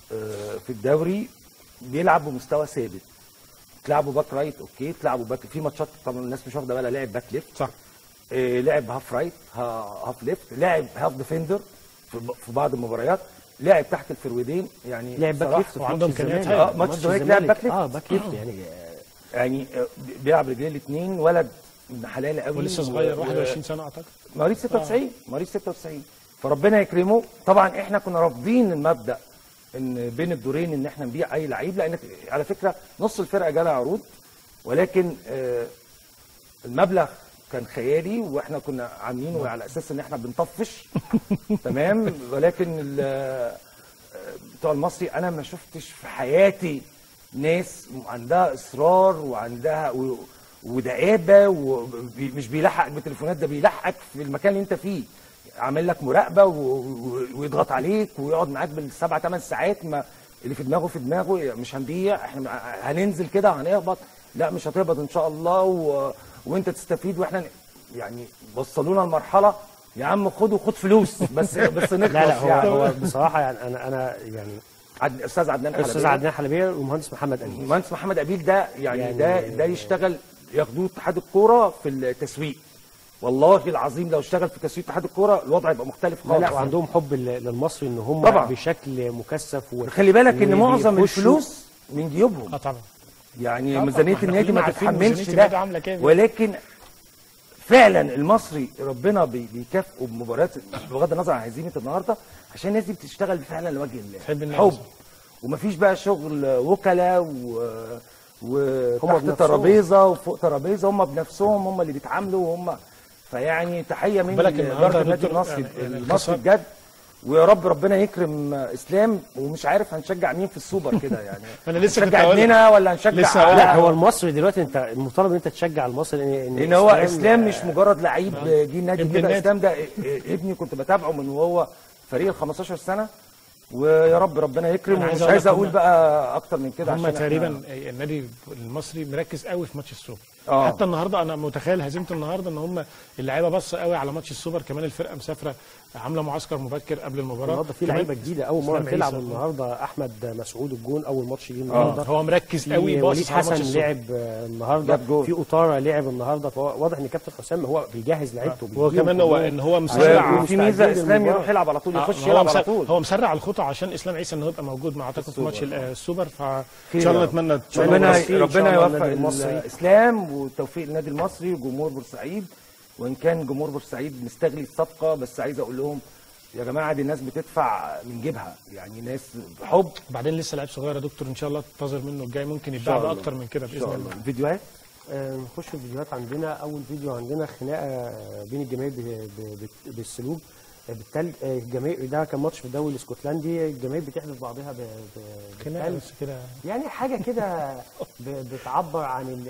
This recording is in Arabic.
في الدوري بيلعب بمستوى ثابت. تلعبوا باك رايت اوكي، تلعبوا باك في ماتشات طبعا الناس مش واخده بالها، لعب باك ليفت صح. لعب هاف رايت هاف ليفت، لعب هاف ديفندر في بعض المباريات، لعب تحت الفرويدين يعني لعب باك ليفت وعنده امكانيات. ماتش الزمالك لعب باك ليفت. باك ليفت يعني بيلعب رجليه الاثنين، ولد ابن حلال قوي ولسه صغير 21 سنه اعتقد، مواليد 96 مواليد 96. فربنا يكرمه. طبعا احنا كنا رافضين المبدا ان بين الدورين ان احنا نبيع اي لعيب، لان على فكره نص الفرقه جالها عروض، ولكن المبلغ كان خيالي واحنا كنا عاملينه على اساس ان احنا بنطفش تمام. ولكن بتوع المصري انا ما شفتش في حياتي ناس عندها اصرار وعندها ودقابه، ومش بيلحقك بالتليفونات، ده بيلحقك في المكان اللي انت فيه، عامل لك مراقبه ويضغط عليك ويقعد معاك بالسبع 8 ساعات، ما اللي في دماغه في دماغه، مش هنبيع احنا هننزل كده هنهبط، لا مش هتهبط ان شاء الله وانت تستفيد. واحنا يعني وصلونا لمرحله يا عم خد فلوس بس نخلص. لا يعني هو بصراحه يعني انا يعني استاذ عدنان حلبيه والمهندس محمد أبيل. المهندس محمد أبيل ده يعني ده يشتغل، ياخدوه اتحاد الكوره في التسويق، والله العظيم لو اشتغل في تسويق اتحاد الكوره الوضع يبقى مختلف خالص. لا وعندهم حب للمصري ان هم طبعا بشكل مكثف خلي بالك ان معظم الفلوس من جيوبهم. طبعا يعني ميزانيه النادي ما تتحملش ده، ولكن فعلا المصري ربنا بيكافئه بمباريات بغض النظر عن هزيمه النهارده، عشان الناس دي بتشتغل فعلا لوجه الله، حب، ومفيش بقى شغل وكلاء وتحت ترابيزه وفوق ترابيزه، هم بنفسهم هم اللي بيتعاملوا وهم. فيعني تحيه من اداره النادي المصري بجد. ويا رب ربنا يكرم اسلام، ومش عارف هنشجع مين في السوبر كده يعني. انا لسه هنشجع ابننا ولا هنشجع لا هو المصري دلوقتي انت المفترض ان انت تشجع المصري ان هو اسلام مش مجرد لعيب جه النادي كده. اسلام ده ابني كنت بتابعه من وهو فريق ال 15 سنه، ويا رب ربنا يكرم. ومش عايز اقول بقى اكتر من كده هم تقريبا النادي المصري مركز قوي في ماتش السوبر. حتى النهارده انا متخيل هزيمه النهارده ان هم اللعيبه بصوا قوي على ماتش السوبر، كمان الفرقه مسافره عامله معسكر مبكر قبل المباراه. النهارده في لعيبه جديده اول مره تلعب النهارده، احمد مسعود الجون اول ماتش ليه النهارده. هو مركز قوي. وليد حسن لعب النهارده، في اوتارا لعب النهارده، فواضح ان كابتن حسام هو بيجهز لعيبته. هو كمان هو مسرع في ميزه اسلام يروح يلعب على طول، يخش يلعب على طول. هو مسرع الخطى عشان اسلام عيسى انه يبقى موجود مع اعتقد في ماتش السوبر. فان شاء الله نتمنى ربنا يوفق اسلام والتوفيق للنادي المصري وجمهور بورسعيد. وان كان جمهور بورسعيد مستغلي الصفقه، بس عايز اقول لهم يا جماعه دي الناس بتدفع من جيبها، يعني ناس بحب. بعدين لسه لعيب صغير يا دكتور، ان شاء الله تنتظر منه الجاي ممكن يتباع باكتر من كده باذن الله. فيديوهات نخش في الفيديوهات. عندنا اول فيديو، عندنا خناقه بين الجماهير بالسلوك بالتلج. الجماهير ده كان ماتش في الدوري الاسكتلندي، الجماهير بتحدف بعضها خناقه بس كده، يعني حاجه كده بتعبر عن